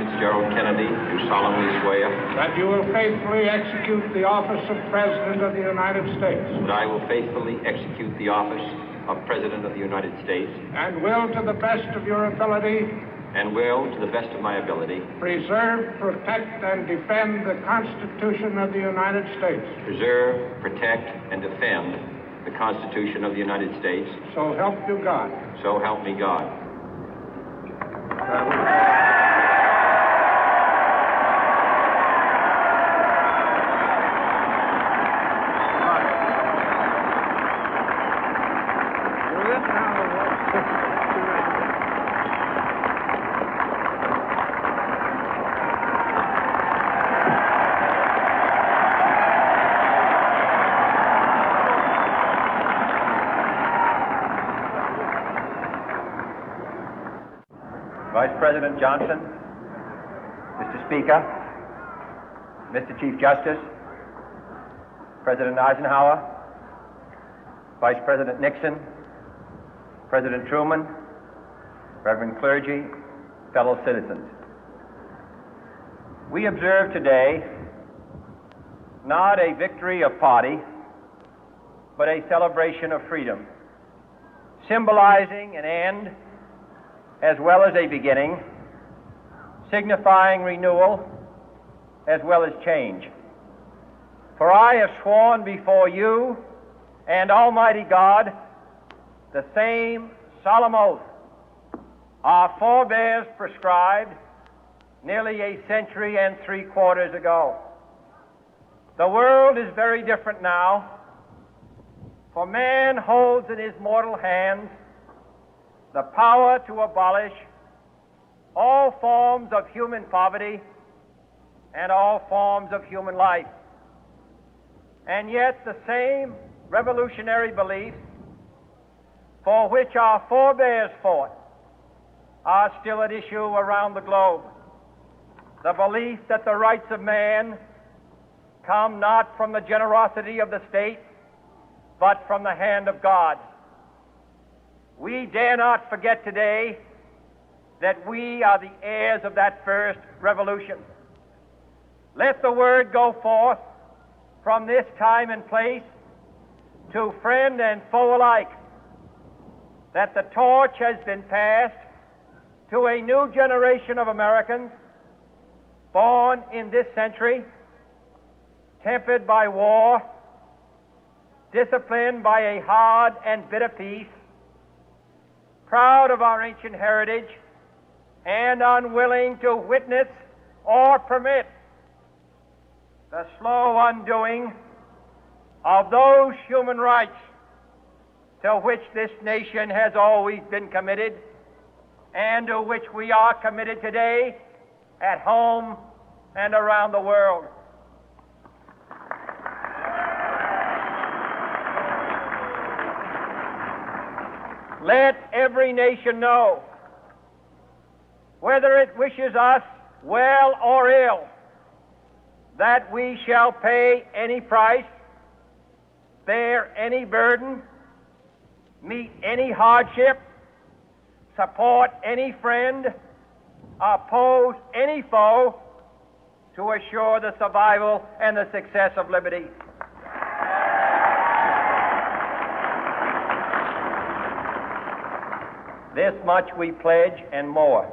Fitzgerald Kennedy, do solemnly swear that you will faithfully execute the office of President of the United States. that I will faithfully execute the office of President of the United States And will, to the best of your ability, and will, to the best of my ability, preserve, protect, and defend the Constitution of the United States. preserve, protect, and defend the Constitution of the United States. So help you God. So help me God. Vice President Johnson, Mr. Speaker, Mr. Chief Justice, President Eisenhower, Vice President Nixon, President Truman, Reverend clergy, fellow citizens. We observe today not a victory of party, but a celebration of freedom, symbolizing an end as well as a beginning, signifying renewal as well as change. For I have sworn before you and Almighty God the same solemn oath our forebears prescribed nearly a century and 3/4 ago. The world is very different now, for man holds in his mortal hands the power to abolish all forms of human poverty and all forms of human life. And yet the same revolutionary beliefs for which our forebears fought are still at issue around the globe. The belief that the rights of man come not from the generosity of the state, but from the hand of God. We dare not forget today that we are the heirs of that first revolution. Let the word go forth from this time and place to friend and foe alike that the torch has been passed to a new generation of Americans born in this century, tempered by war, disciplined by a hard and bitter peace, proud of our ancient heritage, and unwilling to witness or permit the slow undoing of those human rights to which this nation has always been committed and to which we are committed today at home and around the world. Let every nation know, whether it wishes us well or ill, that we shall pay any price, bear any burden, meet any hardship, support any friend, oppose any foe to assure the survival and the success of liberty. This much we pledge and more.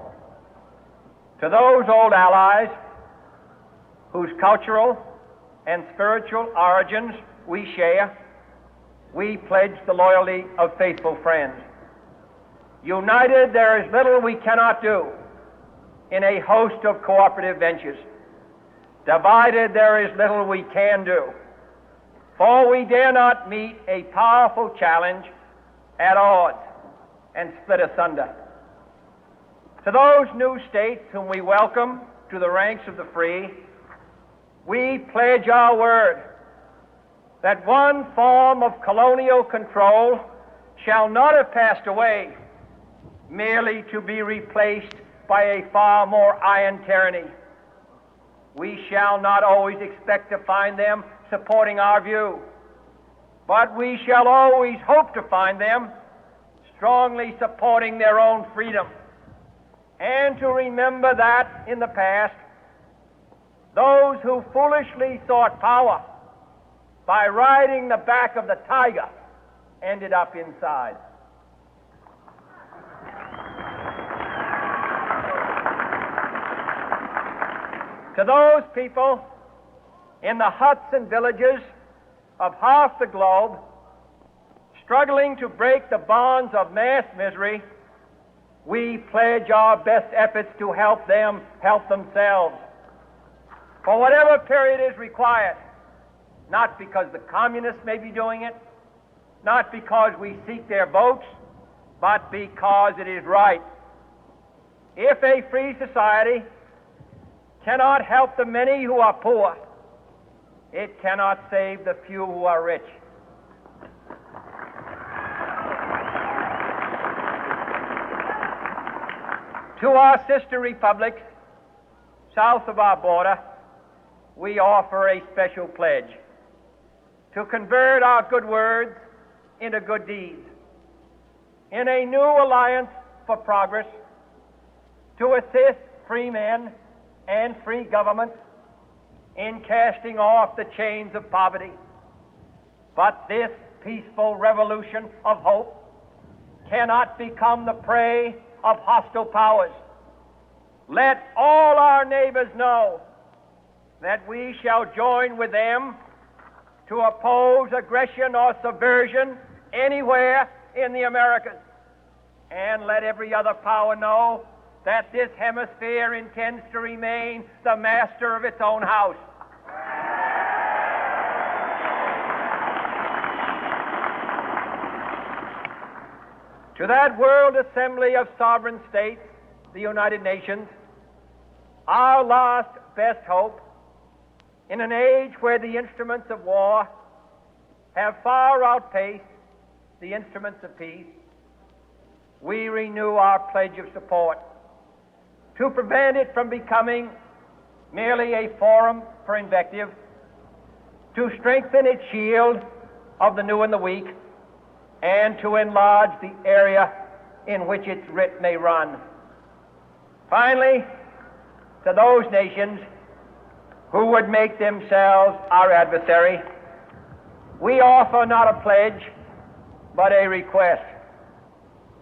To those old allies whose cultural and spiritual origins we share, we pledge the loyalty of faithful friends. United, there is little we cannot do in a host of cooperative ventures. Divided, there is little we can do, for we dare not meet a powerful challenge at odds and split asunder. To those new states whom we welcome to the ranks of the free, we pledge our word that one form of colonial control shall not have passed away, merely to be replaced by a far more iron tyranny. We shall not always expect to find them supporting our view, but we shall always hope to find them strongly supporting their own freedom and to remember that in the past, those who foolishly sought power by riding the back of the tiger ended up inside. To those people in the huts and villages of half the globe struggling to break the bonds of mass misery, we pledge our best efforts to help them help themselves for whatever period is required, not because the communists may be doing it, not because we seek their votes, but because it is right. If a free society cannot help the many who are poor, it cannot save the few who are rich. To our sister republics south of our border, we offer a special pledge to convert our good words into good deeds, in a new alliance for progress, to assist free men and free governments in casting off the chains of poverty. But this peaceful revolution of hope cannot become the prey of hostile powers. Let all our neighbors know that we shall join with them to oppose aggression or subversion anywhere in the Americas. And let every other power know that this hemisphere intends to remain the master of its own house. To that World Assembly of Sovereign States, the United Nations, our last best hope, in an age where the instruments of war have far outpaced the instruments of peace, we renew our pledge of support to prevent it from becoming merely a forum for invective, to strengthen its shield of the new and the weak, and to enlarge the area in which its writ may run. Finally, to those nations who would make themselves our adversary, we offer not a pledge, but a request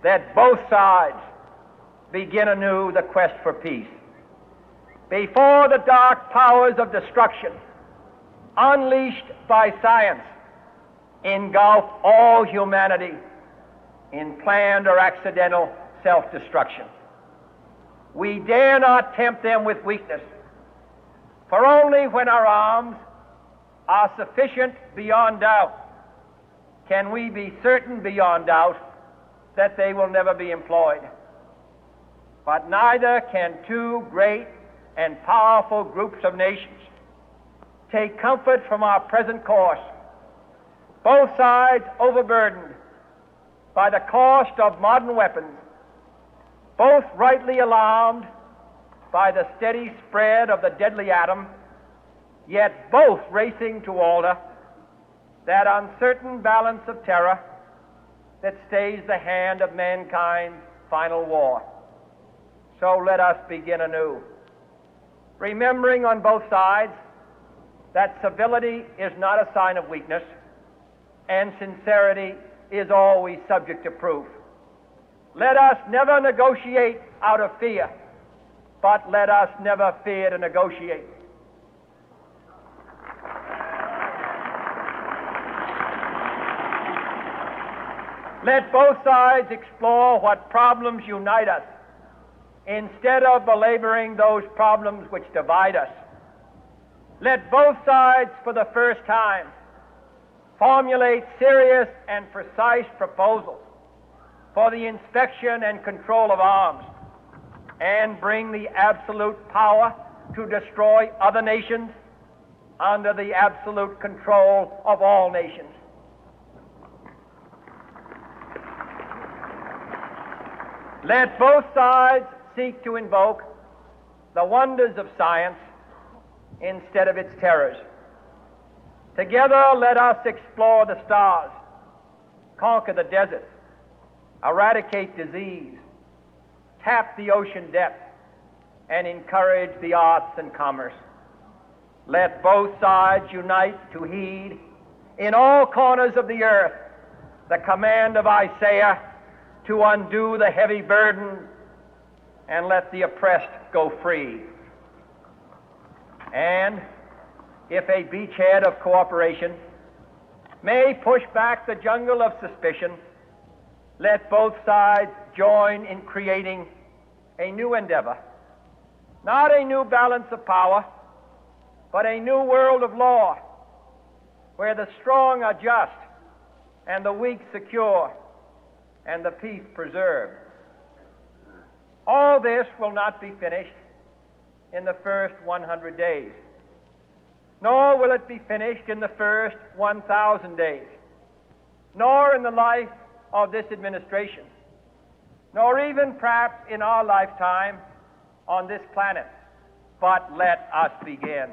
that both sides begin anew the quest for peace. Before the dark powers of destruction, unleashed by science, engulf all humanity in planned or accidental self-destruction, we dare not tempt them with weakness, for only when our arms are sufficient beyond doubt can we be certain beyond doubt that they will never be employed. But neither can two great and powerful groups of nations take comfort from our present course, both sides overburdened by the cost of modern weapons, both rightly alarmed by the steady spread of the deadly atom, yet both racing to alter that uncertain balance of terror that stays the hand of mankind's final war. So let us begin anew, remembering on both sides that civility is not a sign of weakness, and sincerity is always subject to proof. Let us never negotiate out of fear, but let us never fear to negotiate. Let both sides explore what problems unite us, instead of belaboring those problems which divide us. Let both sides, for the first time, formulate serious and precise proposals for the inspection and control of arms, and bring the absolute power to destroy other nations under the absolute control of all nations. Let both sides seek to invoke the wonders of science instead of its terrors. Together, let us explore the stars, conquer the deserts, eradicate disease, tap the ocean depth, and encourage the arts and commerce. Let both sides unite to heed in all corners of the earth the command of Isaiah to undo the heavy burden and let the oppressed go free. And if a beachhead of cooperation may push back the jungle of suspicion, let both sides join in creating a new endeavor, not a new balance of power, but a new world of law, where the strong are just and the weak secure and the peace preserved. All this will not be finished in the first 100 days, nor will it be finished in the first 1,000 days, nor in the life of this administration, nor even perhaps in our lifetime on this planet. But let us begin.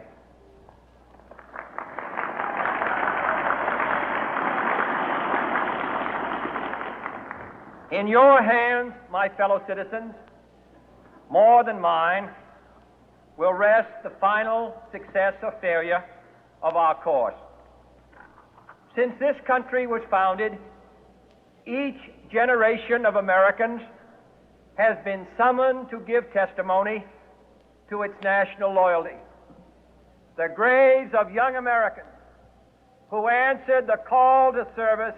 In your hands, my fellow citizens, more than mine, will rest the final success or failure of our course. Since this country was founded, each generation of Americans has been summoned to give testimony to its national loyalty. The graves of young Americans who answered the call to service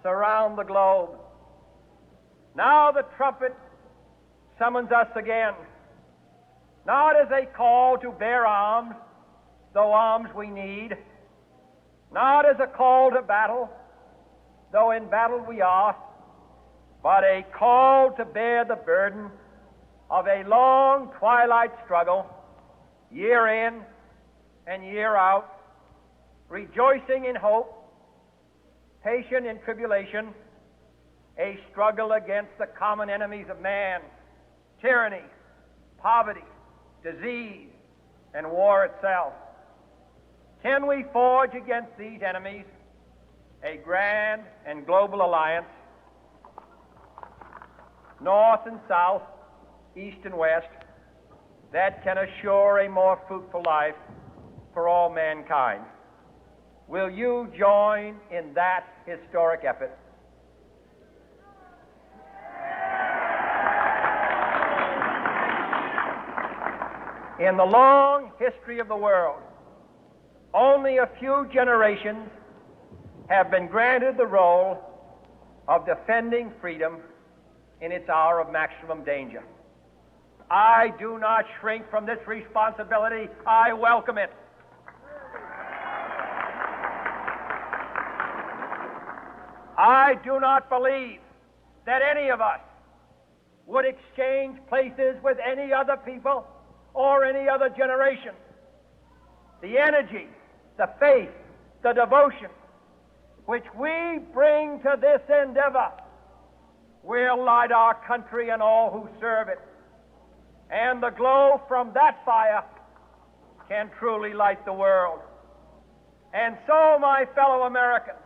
surround the globe. Now the trumpet summons us again, not as a call to bear arms, though arms we need, not as a call to battle, though in battle we are, but a call to bear the burden of a long twilight struggle, year in and year out, rejoicing in hope, patient in tribulation, a struggle against the common enemies of man, tyranny, poverty, disease, and war itself. Can we forge against these enemies a grand and global alliance, north and south, east and west, that can assure a more fruitful life for all mankind? Will you join in that historic effort? In the long history of the world, only a few generations have been granted the role of defending freedom in its hour of maximum danger. I do not shrink from this responsibility. I welcome it. I do not believe that any of us would exchange places with any other people or any other generation. The energy, the faith, the devotion which we bring to this endeavor will light our country and all who serve it. And the glow from that fire can truly light the world. And so, my fellow Americans,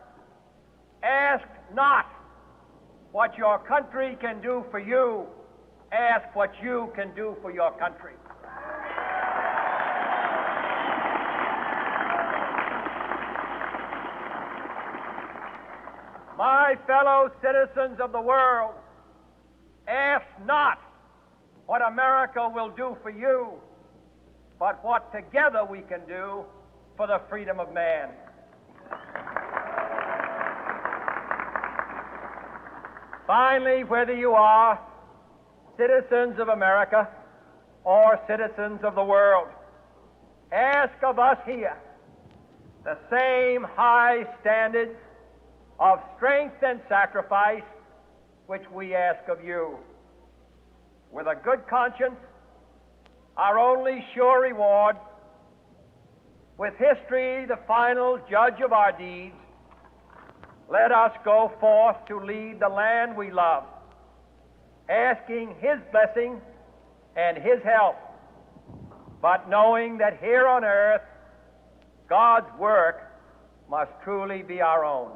ask not what your country can do for you, ask what you can do for your country. My fellow citizens of the world, ask not what America will do for you, but what together we can do for the freedom of man. Finally, whether you are citizens of America or citizens of the world, ask of us here the same high standards of strength and sacrifice which we ask of you. With a good conscience, our only sure reward, with history the final judge of our deeds, let us go forth to lead the land we love, asking His blessing and His help, but knowing that here on earth God's work must truly be our own.